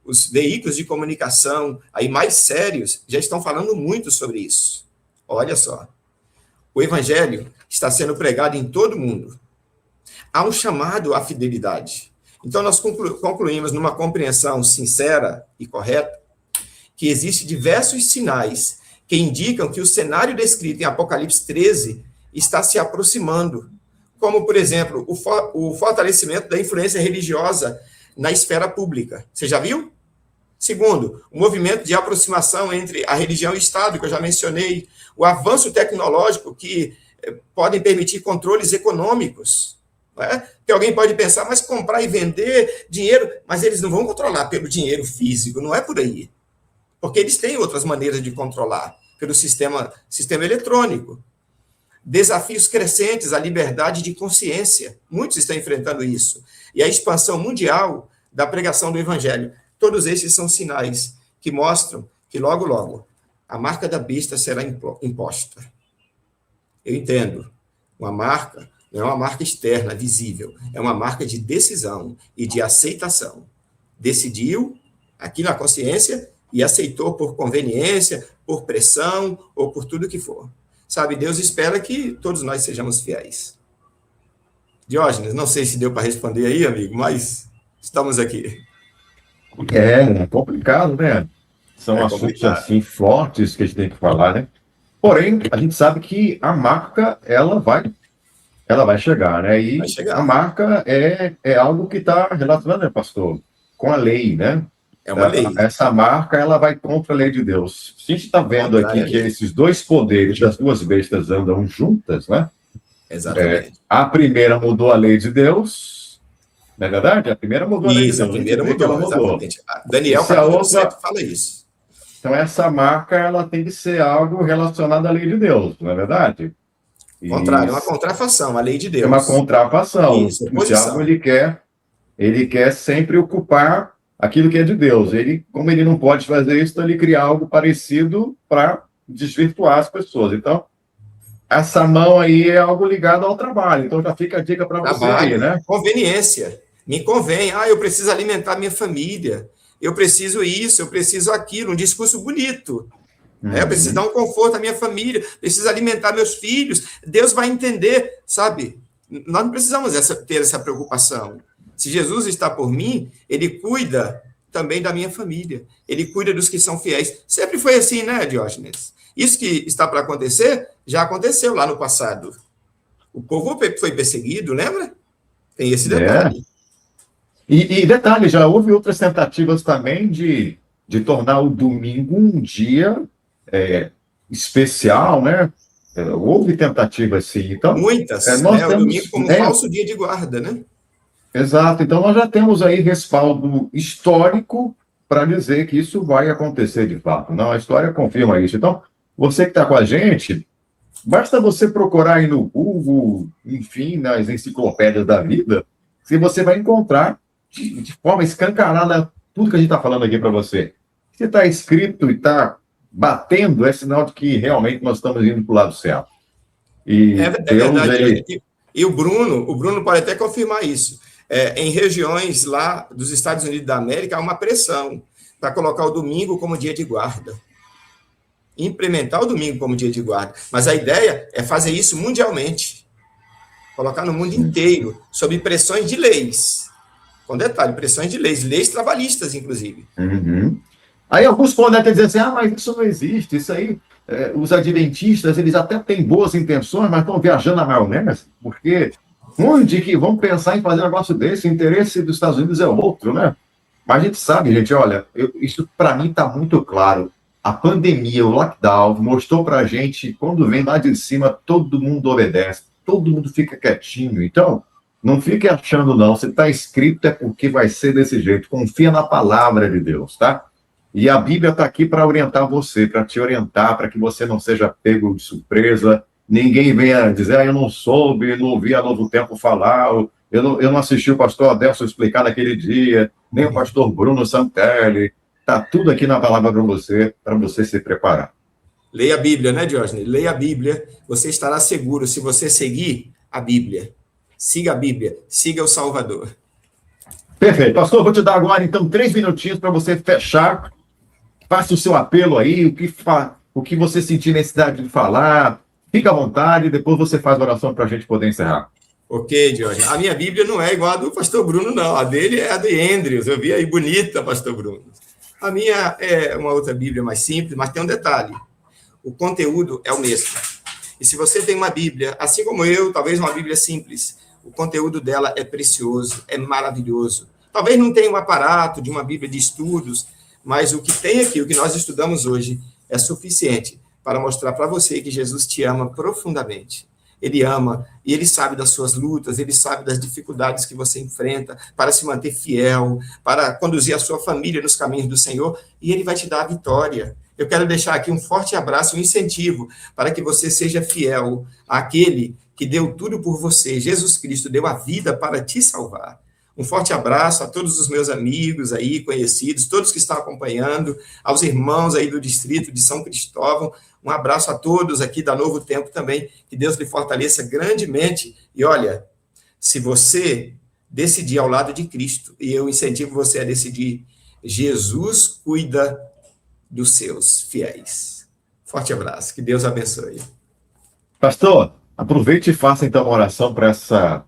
os veículos de comunicação aí mais sérios já estão falando muito sobre isso. Olha só. O evangelho está sendo pregado em todo o mundo. Há um chamado à fidelidade. Então, nós concluímos numa compreensão sincera e correta que existem diversos sinais que indicam que o cenário descrito em Apocalipse 13 está se aproximando, como, por exemplo, o fortalecimento da influência religiosa na esfera pública. Você já viu? Segundo, o movimento de aproximação entre a religião e o Estado, que eu já mencionei, o avanço tecnológico que podem permitir controles econômicos. Não é? Que alguém pode pensar, mas comprar e vender dinheiro, mas eles não vão controlar pelo dinheiro físico, não é por aí. Porque eles têm outras maneiras de controlar, pelo sistema eletrônico. Desafios crescentes à liberdade de consciência. Muitos estão enfrentando isso. E a expansão mundial da pregação do evangelho. Todos esses são sinais que mostram que, logo, logo, a marca da besta será imposta. Eu entendo. Uma marca não é uma marca externa, visível. É uma marca de decisão e de aceitação. Decidiu, aqui na consciência, e aceitou por conveniência, por pressão ou por tudo que for. Sabe, Deus espera que todos nós sejamos fiéis. Diógenes, não sei se deu para responder aí, amigo, mas estamos aqui. É complicado, né? São assuntos assim fortes que a gente tem que falar, né? Porém, a gente sabe que a marca, ela vai chegar, né? E Vai chegar. A marca é algo que está relacionado, né, pastor, com a lei, né? É uma lei. Essa marca, ela vai contra a lei de Deus. A gente está vendo aqui que esses dois poderes das duas bestas andam juntas, né? Exatamente. A primeira mudou a lei de Deus, não é verdade? A primeira mudou a lei de Isso, a Deus. primeira gente vê que ela mudou, mudou. exatamente. E Daniel se a capítulo outra, 7 fala isso. então essa marca ela tem que ser algo relacionado à lei de Deus, não é verdade? E Contrário, uma contrafação, a lei de é uma Deus. contrafação. Isso, O diabo oposição. ele quer sempre ocupar aquilo que é de Deus. Como ele não pode fazer isso, então ele cria algo parecido para desvirtuar as pessoas. Então, essa mão aí é algo ligado ao trabalho. Então, já fica a dica para você aí, Trabalho, né? conveniência. Me convém. Ah, eu preciso alimentar minha família. Eu preciso isso, eu preciso aquilo. Um discurso bonito. Eu preciso dar um conforto à minha família. Preciso alimentar meus filhos. Deus vai entender, sabe? Nós não precisamos ter essa preocupação. Se Jesus está por mim, ele cuida também da minha família. Ele cuida dos que são fiéis. Sempre foi assim, né, Diógenes? Isso que está para acontecer, já aconteceu lá no passado. O povo foi perseguido, lembra? Tem esse detalhe. E detalhe, já houve outras tentativas também de tornar o domingo um dia especial, né? Houve tentativas, sim. Então, Muitas, nós né? O domingo temos... como falso dia de guarda, né? Exato. Então, nós já temos aí respaldo histórico para dizer que isso vai acontecer de fato. Não, a história confirma isso. Então, você que está com a gente, basta você procurar aí no Google, enfim, nas enciclopédias da vida, que você vai encontrar de forma escancarada tudo que a gente está falando aqui para você. Se está escrito e está batendo, é sinal de que realmente nós estamos indo para o lado certo. E É Deus, verdade. ele... E o Bruno pode até confirmar isso. Em regiões lá dos Estados Unidos da América, há uma pressão para colocar o domingo como dia de guarda. Implementar o domingo como dia de guarda. Mas a ideia é fazer isso mundialmente. Colocar no mundo inteiro, sob pressões de leis. Com detalhe, pressões de leis trabalhistas, inclusive. Uhum. Aí alguns podem até dizer assim, mas isso não existe, isso aí, os adventistas, eles até têm boas intenções, mas estão viajando na maionese, porque onde que vão pensar em fazer um negócio desse? O interesse dos Estados Unidos é outro, né? Mas a gente sabe, gente, olha, isso para mim está muito claro. A pandemia, o lockdown, mostrou para a gente, quando vem lá de cima, todo mundo obedece, todo mundo fica quietinho. Então, não fique achando, não. Se está escrito, é porque vai ser desse jeito. Confia na palavra de Deus, tá? E a Bíblia está aqui para orientar você, para te orientar, para que você não seja pego de surpresa. Ninguém venha dizer, eu não soube, não ouvi a Novo Tempo falar, eu não assisti o pastor Adelson explicar naquele dia, nem o pastor Bruno Santelli. Está tudo aqui na palavra para você se preparar. Leia a Bíblia, né, Diógenes? Leia a Bíblia, você estará seguro se você seguir a Bíblia. Siga a Bíblia, siga o Salvador. Perfeito. Pastor, vou te dar agora, então, 3 minutinhos para você fechar. Faça o seu apelo aí, o que você sentir necessidade de falar. Fica à vontade, depois você faz a oração para a gente poder encerrar. Ok, Diógenes. A minha Bíblia não é igual a do pastor Bruno, não. A dele é a de Andrews. Eu vi aí bonita, pastor Bruno. A minha é uma outra Bíblia mais simples, mas tem um detalhe. O conteúdo é o mesmo. E se você tem uma Bíblia, assim como eu, talvez uma Bíblia simples, o conteúdo dela é precioso, é maravilhoso. Talvez não tenha um aparato de uma Bíblia de estudos, mas o que tem aqui, o que nós estudamos hoje, é suficiente para mostrar para você que Jesus te ama profundamente. Ele ama e ele sabe das suas lutas, ele sabe das dificuldades que você enfrenta para se manter fiel, para conduzir a sua família nos caminhos do Senhor, e ele vai te dar a vitória. Eu quero deixar aqui um forte abraço, um incentivo para que você seja fiel àquele que deu tudo por você. Jesus Cristo deu a vida para te salvar. Um forte abraço a todos os meus amigos aí, conhecidos, todos que estão acompanhando, aos irmãos aí do distrito de São Cristóvão. Um abraço a todos aqui da Novo Tempo também. Que Deus lhe fortaleça grandemente. E olha, se você decidir ao lado de Cristo, e eu incentivo você a decidir, Jesus cuida dos seus fiéis. Forte abraço. Que Deus abençoe. Pastor, aproveite e faça então uma oração para essa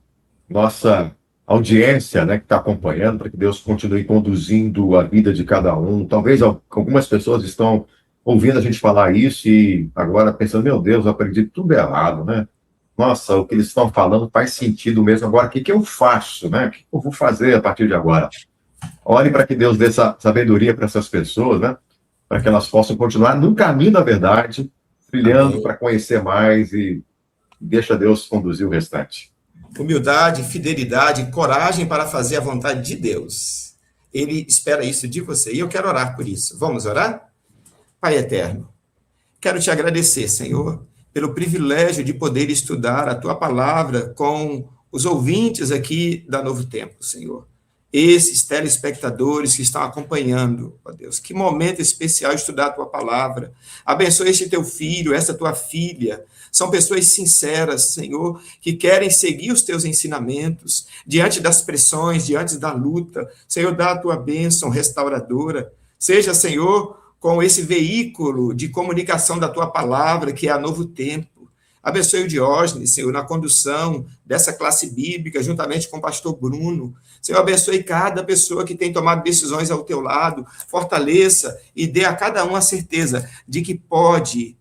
nossa audiência, né, que está acompanhando, para que Deus continue conduzindo a vida de cada um. Talvez algumas pessoas estão ouvindo a gente falar isso e agora pensando, meu Deus, eu aprendi tudo errado, né? Nossa, o que eles estão falando faz sentido mesmo. Agora, o que eu faço, né? O que eu vou fazer a partir de agora? Ore para que Deus dê essa sabedoria para essas pessoas, né? Para que elas possam continuar no caminho da verdade, trilhando para conhecer mais e deixa Deus conduzir o restante. Humildade, fidelidade, coragem para fazer a vontade de Deus. Ele espera isso de você e eu quero orar por isso. Vamos orar? Pai eterno, quero te agradecer, Senhor, pelo privilégio de poder estudar a tua palavra com os ouvintes aqui da Novo Tempo, Senhor. Esses telespectadores que estão acompanhando, ó Deus, que momento especial estudar a tua palavra. Abençoe este teu filho, essa tua filha. São pessoas sinceras, Senhor, que querem seguir os teus ensinamentos diante das pressões, diante da luta. Senhor, dá a tua bênção restauradora. Seja, Senhor, com esse veículo de comunicação da tua palavra, que é a Novo Tempo. Abençoe o Diógenes, Senhor, na condução dessa classe bíblica, juntamente com o pastor Bruno. Senhor, abençoe cada pessoa que tem tomado decisões ao teu lado. Fortaleça e dê a cada um a certeza de que pode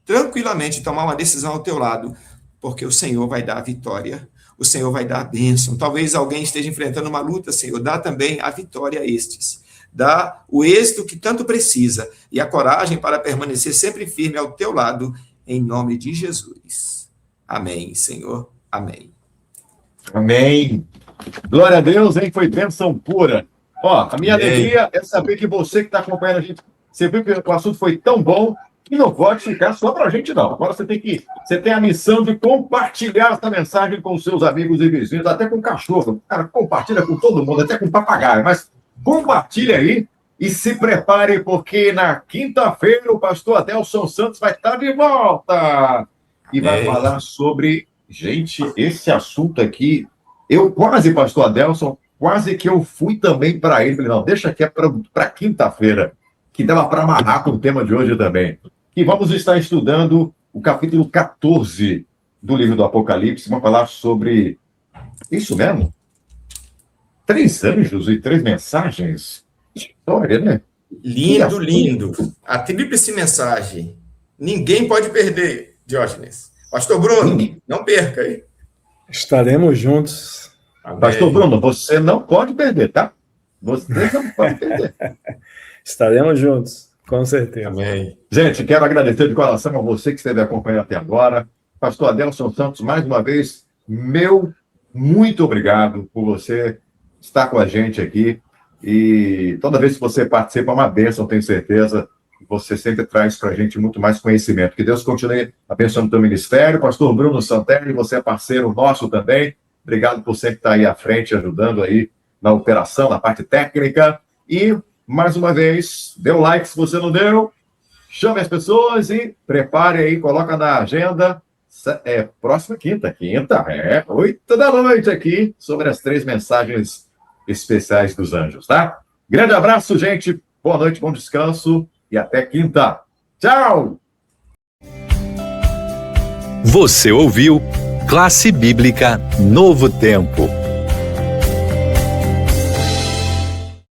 tranquilamente tomar uma decisão ao teu lado, porque o Senhor vai dar a vitória, o Senhor vai dar a bênção. Talvez alguém esteja enfrentando uma luta, Senhor, dá também a vitória a estes. Dá o êxito que tanto precisa e a coragem para permanecer sempre firme ao teu lado, em nome de Jesus. Amém, Senhor. Amém. Amém. Glória a Deus, hein? Foi bênção pura. Ó, a minha alegria é saber que você que está acompanhando a gente, você viu que o assunto foi tão bom que não pode ficar só para a gente, não. Agora você tem a missão de compartilhar essa mensagem com os seus amigos e vizinhos, até com o cachorro. Cara, compartilha com todo mundo, até com o papagaio, mas compartilha aí. E se prepare, porque na quinta-feira o pastor Adelson Santos vai estar de volta. E vai falar sobre... Gente, esse assunto aqui... Eu quase, pastor Adelson, quase que eu fui também para ele. Falei, não, deixa que é para quinta-feira, que dava para amarrar com o tema de hoje também. E vamos estar estudando o capítulo 14 do livro do Apocalipse. Vamos falar sobre... Isso mesmo? 3 anjos e 3 mensagens... História, né? Lindo, lindo. A tríplice mensagem. Ninguém pode perder, Diógenes. Pastor Bruno, não perca aí. Estaremos juntos. Amém. Pastor Bruno, você não pode perder, tá? Você não pode perder. Estaremos juntos, com certeza. Amém. Gente, quero agradecer de coração a você que esteve acompanhando até agora. Pastor Adelson Santos, mais uma vez, meu muito obrigado por você estar com a gente aqui. E toda vez que você participa, é uma bênção, tenho certeza. Você sempre traz para a gente muito mais conhecimento. Que Deus continue abençoando o teu ministério. Pastor Bruno Santelli, você é parceiro nosso também. Obrigado por sempre estar aí à frente, ajudando aí na operação, na parte técnica. E, mais uma vez, dê um like se você não deu. Chame as pessoas e prepare aí, coloca na agenda. Próxima quinta, 8 da noite aqui, sobre as 3 mensagens especiais dos anjos, tá? Grande abraço, gente. Boa noite, bom descanso e até quinta. Tchau! Você ouviu Classe Bíblica Novo Tempo.